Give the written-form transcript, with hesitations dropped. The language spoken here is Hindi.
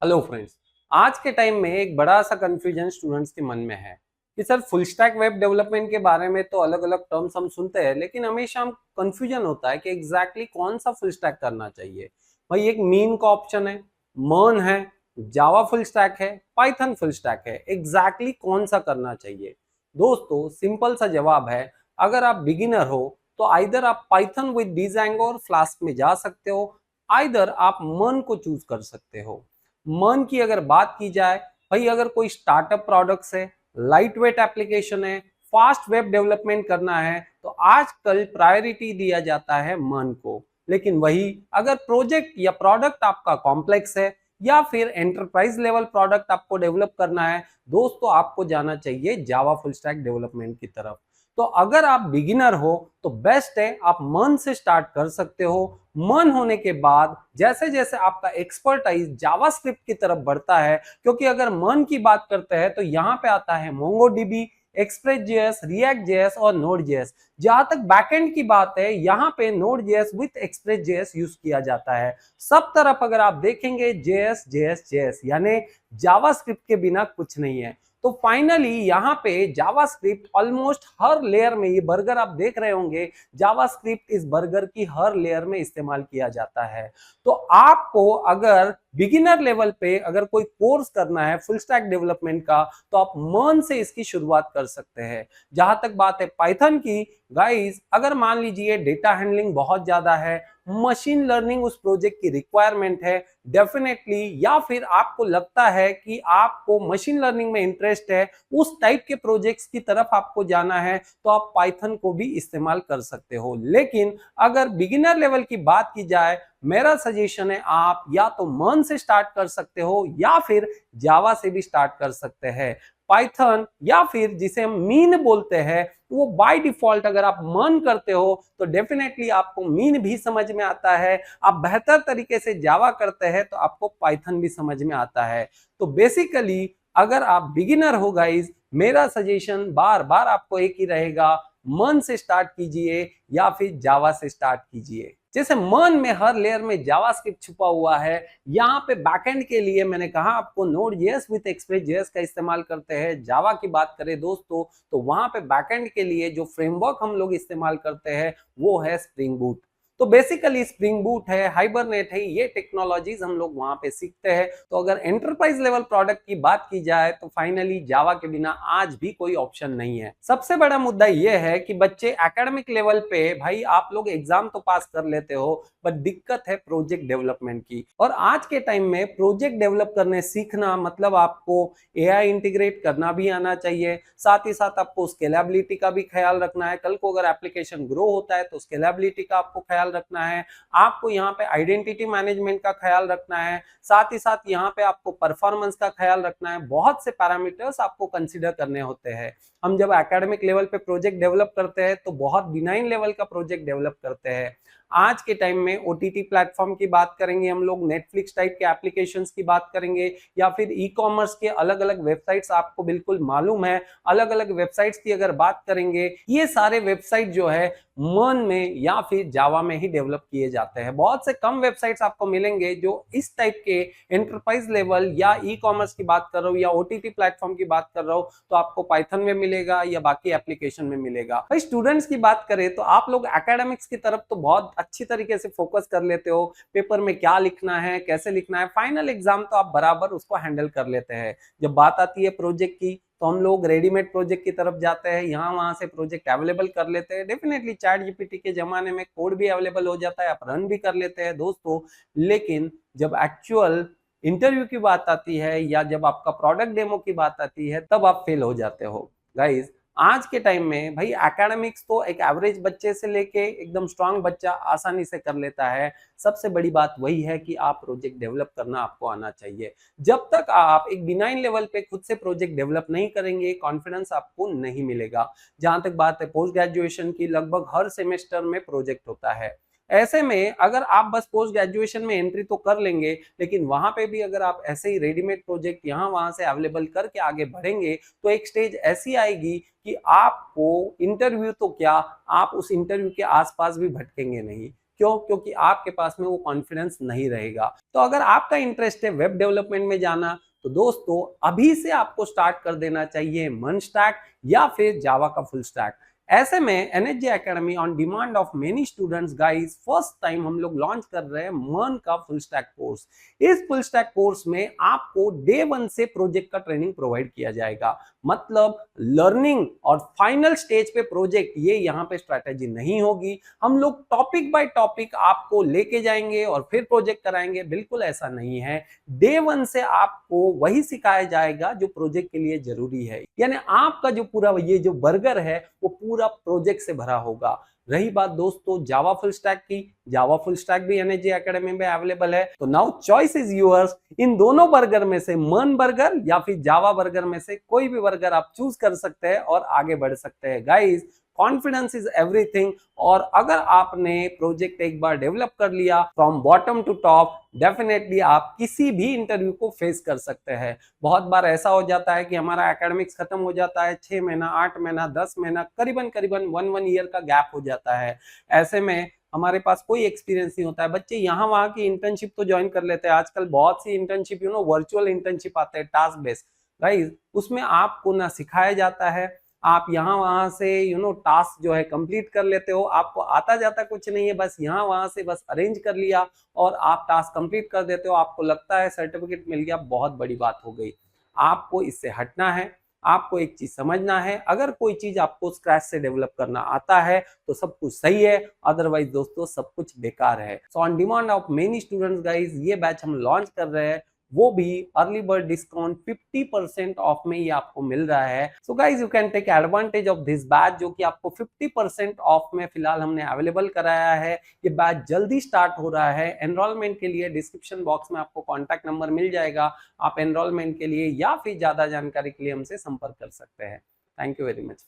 Hello friends. आज के टाइम में एक बड़ा सा कंफ्यूजन स्टूडेंट्स के मन में है कि sir full stack web development के बारे में तो अलग अलग टर्म्स हम सुनते हैं, लेकिन हमेशा हम कंफ्यूजन होता है कि एग्जैक्टली कौन सा फुल स्टैक करना चाहिए। भाई एक मीन का ऑप्शन है, मर्न है, जावा फुल स्टैक है, पाइथन फुल स्टैक है, एग्जैक्टली कौन सा करना चाहिए? दोस्तों सिंपल सा जवाब है, अगर आप बिगिनर हो तो आइदर आप पाइथन विद डिजांगो और फ्लास्क में जा सकते हो, आइदर आप मर्न को चूज कर सकते हो। मन की अगर बात की जाए, भाई अगर कोई स्टार्टअप प्रोडक्ट्स है, लाइट वेट एप्लीकेशन है, फास्ट वेब डेवलपमेंट करना है, तो आजकल प्रायोरिटी दिया जाता है मन को। लेकिन वही अगर प्रोजेक्ट या प्रोडक्ट आपका कॉम्प्लेक्स है या फिर एंटरप्राइज लेवल प्रोडक्ट आपको डेवलप करना है, दोस्तों आपको जाना चाहिए जावा फुल स्टैक डेवलपमेंट की तरफ। तो अगर आप बिगिनर हो तो बेस्ट है आप मन से स्टार्ट कर सकते हो। मन होने के बाद जैसे जैसे आपका एक्सपर्टाइज जावास्क्रिप्ट की तरफ बढ़ता है, क्योंकि अगर मन की बात करते हैं तो यहाँ पे आता है MongoDB, express JS, react JS और नोड जेएस। जहां तक बैकएंड की बात है, यहाँ पे node JS with express JS use किया जाता है। सब तरफ अगर आप देखेंगे जेएस जेएस जेएस, यानी जावास्क्रिप्ट के बिना कुछ नहीं है। तो फाइनली यहाँ पे जावास्क्रिप्ट ऑलमोस्ट हर लेयर में, ये बर्गर आप देख रहे होंगे, जावास्क्रिप्ट इस बर्गर की हर लेयर में इस्तेमाल किया जाता है। तो आपको अगर बिगिनर लेवल पे अगर कोई कोर्स करना है फुल स्टैक डेवलपमेंट का, तो आप मर्न से इसकी शुरुआत कर सकते हैं। जहां तक बात है पाइथन की, गाइस अगर मान लीजिए डेटा हैंडलिंग बहुत ज्यादा है, मशीन लर्निंग उस प्रोजेक्ट की रिक्वायरमेंट है डेफिनेटली, या फिर आपको लगता है कि आपको मशीन लर्निंग में इंटरेस्ट है, उस टाइप के प्रोजेक्ट्स की तरफ आपको जाना है, तो आप पाइथन को भी इस्तेमाल कर सकते हो। लेकिन अगर बिगिनर लेवल की बात की जाए, मेरा सजेशन है आप या तो मर्न से स्टार्ट कर सकते हो या फिर जावा से भी स्टार्ट कर सकते हैं। पाइथन या फिर जिसे हम मीन बोलते हैं, वो बाय डिफॉल्ट अगर आप मर्न करते हो तो डेफिनेटली आपको मीन भी समझ में आता है। आप बेहतर तरीके से जावा करते हैं तो आपको पाइथन भी समझ में आता है। तो बेसिकली अगर आप बिगिनर हो गाइज, मेरा सजेशन बार बार आपको एक ही रहेगा, मन से स्टार्ट कीजिए या फिर जावा से स्टार्ट कीजिए। जैसे मन में हर लेयर में जावास्क्रिप्ट छुपा हुआ है, यहाँ पे बैकएंड के लिए मैंने कहा आपको node JS with express JS का इस्तेमाल करते हैं। जावा की बात करें दोस्तों, तो वहां पे बैकएंड के लिए जो फ्रेमवर्क हम लोग इस्तेमाल करते हैं वो है स्प्रिंग बूट। तो बेसिकली स्प्रिंग बूट है, हाइबरनेट है, ये टेक्नोलॉजीज हम लोग वहां पे सीखते हैं। तो अगर एंटरप्राइज लेवल प्रोडक्ट की बात की जाए तो फाइनली जावा के बिना आज भी कोई ऑप्शन नहीं है। सबसे बड़ा मुद्दा यह है कि बच्चे एकेडमिक लेवल पे भाई आप लोग एग्जाम तो पास कर लेते हो, बट दिक्कत है प्रोजेक्ट डेवलपमेंट की। और आज के टाइम में प्रोजेक्ट डेवलप करने सीखना मतलब आपको एआई इंटीग्रेट करना भी आना चाहिए, साथ ही साथ आपको स्केलेबिलिटी का भी ख्याल रखना है। कल को अगर एप्लीकेशन ग्रो होता है तो स्केलेबिलिटी का आपको ख्याल रखना है। आपको यहाँ पे आइडेंटिटी मैनेजमेंट का ख्याल रखना है, साथ ही साथ यहाँ पे आपको परफॉर्मेंस का ख्याल रखना है। बहुत से पैरामीटर्स आपको कंसीडर करने होते हैं। हम जब एकेडमिक लेवल पे प्रोजेक्ट डेवलप करते हैं तो बहुत बिनाइन लेवल का प्रोजेक्ट डेवलप करते हैं। आज के टाइम में ओटीटी प्लेटफॉर्म की बात करेंगे, हम लोग नेटफ्लिक्स टाइप के एप्लीकेशंस की बात करेंगे, या फिर ई कॉमर्स के अलग अलग वेबसाइट्स आपको बिल्कुल मालूम है, अलग अलग वेबसाइट्स की अगर बात करेंगे, ये सारे वेबसाइट जो है मर्न में या फिर जावा में ही डेवलप किए जाते हैं। बहुत से कम वेबसाइट्स आपको मिलेंगे जो इस टाइप के एंटरप्राइज लेवल या ई कॉमर्स की बात कर रहा हूँ या ओटीटी प्लेटफॉर्म की बात कर रहा हूँ तो आपको पाइथन में मिलेगा या बाकी एप्लीकेशन में मिलेगा। भाई स्टूडेंट्स की बात करें तो आप लोग एकेडमिक्स की तरफ तो बहुत अच्छी तरीके से फोकस कर लेते हो, पेपर में क्या लिखना है, कैसे लिखना है, फाइनल एग्जाम तो आप बराबर उसको हैंडल कर लेते हैं। जब बात आती है प्रोजेक्ट की तो हम लोग रेडीमेड प्रोजेक्ट की तरफ जाते हैं, यहाँ वहां से प्रोजेक्ट अवेलेबल कर लेते हैं। डेफिनेटली चैट जीपीटी के जमाने में कोड भी अवेलेबल हो जाता है, आप रन भी कर लेते हैं दोस्तों। लेकिन जब एक्चुअल इंटरव्यू की बात आती है या जब आपका प्रोडक्ट डेमो की बात आती है तब आप फेल हो जाते हो। गाइज आज के टाइम में भाई एकेडमिक्स तो एक एवरेज बच्चे से लेके एकदम स्ट्रांग बच्चा आसानी से कर लेता है। सबसे बड़ी बात वही है कि आप प्रोजेक्ट डेवलप करना आपको आना चाहिए। जब तक आप एक बिनाइन लेवल पे खुद से प्रोजेक्ट डेवलप नहीं करेंगे, कॉन्फिडेंस आपको नहीं मिलेगा। जहां तक बात है पोस्ट ग्रेजुएशन की, लगभग हर सेमेस्टर में प्रोजेक्ट होता है। ऐसे में अगर आप बस पोस्ट ग्रेजुएशन में एंट्री तो कर लेंगे, लेकिन वहां पे भी अगर आप ऐसे ही रेडीमेड प्रोजेक्ट यहाँ वहां से अवेलेबल करके आगे बढ़ेंगे तो एक स्टेज ऐसी आएगी कि आपको इंटरव्यू तो क्या, आप उस इंटरव्यू के आसपास भी भटकेंगे नहीं। क्यों? क्योंकि आपके पास में वो कॉन्फिडेंस नहीं रहेगा। तो अगर आपका इंटरेस्ट है वेब डेवलपमेंट में जाना, तो दोस्तों अभी से आपको स्टार्ट कर देना चाहिए मर्न स्टैक या फिर जावा का फुल स्टैक। ऐसे में NSJ academy on demand of many students guys first time हम लोग लॉन्च कर रहे हैं मर्न का फुल स्टैक कोर्स। इस फुल स्टैक कोर्स में आपको डे 1 से प्रोजेक्ट का ट्रेनिंग प्रोवाइड किया जाएगा। मतलब लर्निंग और फाइनल स्टेज पे प्रोजेक्ट, ये यहाँ पे स्ट्रैटेजी नहीं होगी। हम लोग टॉपिक बाय टॉपिक आपको लेके जाएंगे और फिर प्रोजेक्ट कराएंगे, बिल्कुल ऐसा नहीं है। डे 1 से आपको वही सिखाया जाएगा जो प्रोजेक्ट के लिए जरूरी है, यानी आपका जो पूरा ये जो बर्गर है वो पूरा प्रोजेक्ट से भरा होगा। रही बात दोस्तों जावा फुल स्टैक की, जावा फुल स्टैक भी एनएसजे एकेडमी में अवेलेबल है। तो नाउ चॉइस इज यूअर्स। इन दोनों बर्गर में से मर्न बर्गर या फिर जावा बर्गर में से कोई भी बर्गर आप चूज कर सकते हैं और आगे बढ़ सकते हैं। गाइस कॉन्फिडेंस इज एवरीथिंग, और अगर आपने प्रोजेक्ट एक बार डेवलप कर लिया from bottom to top, definitely आप किसी भी इंटरव्यू को फेस कर सकते हैं। बहुत बार ऐसा हो जाता है कि हमारा एकेडमिक्स खत्म हो जाता है, 6 महीना 8 महीना 10 महीना करीबन करीबन 1 ईयर का गैप हो जाता है। ऐसे में हमारे पास कोई एक्सपीरियंस नहीं होता है। बच्चे यहाँ वहां की इंटर्नशिप तो ज्वाइन कर लेते हैं, आजकल बहुत सी इंटर्नशिप वर्चुअल इंटर्नशिप आते हैं टास्क बेस्ड। गाइस उसमें आपको ना सिखाया जाता है, आप यहाँ वहां से टास्क जो है कंप्लीट कर लेते हो, आपको आता जाता कुछ नहीं है, बस यहाँ वहां से बस अरेंज कर लिया और आप टास्क कंप्लीट कर देते हो, आपको लगता है सर्टिफिकेट मिल गया, बहुत बड़ी बात हो गई। आपको इससे हटना है, आपको एक चीज समझना है, अगर कोई चीज आपको स्क्रैच से डेवलप करना आता है तो सब कुछ सही है, अदरवाइज दोस्तों सब कुछ बेकार है। So on demand of many students guys ये बैच हम लॉन्च कर रहे हैं, वो भी अर्ली बर्ड डिस्काउंट 50% ऑफ में ये आपको मिल रहा है। So guys you can take advantage of this batch, जो कि आपको 50% ऑफ में फिलहाल हमने अवेलेबल कराया है। ये बैच जल्दी स्टार्ट हो रहा है। एनरोलमेंट के लिए डिस्क्रिप्शन बॉक्स में आपको कॉन्टैक्ट नंबर मिल जाएगा, आप एनरोलमेंट के लिए या फिर ज्यादा जानकारी के लिए हमसे संपर्क कर सकते हैं। Thank you very much.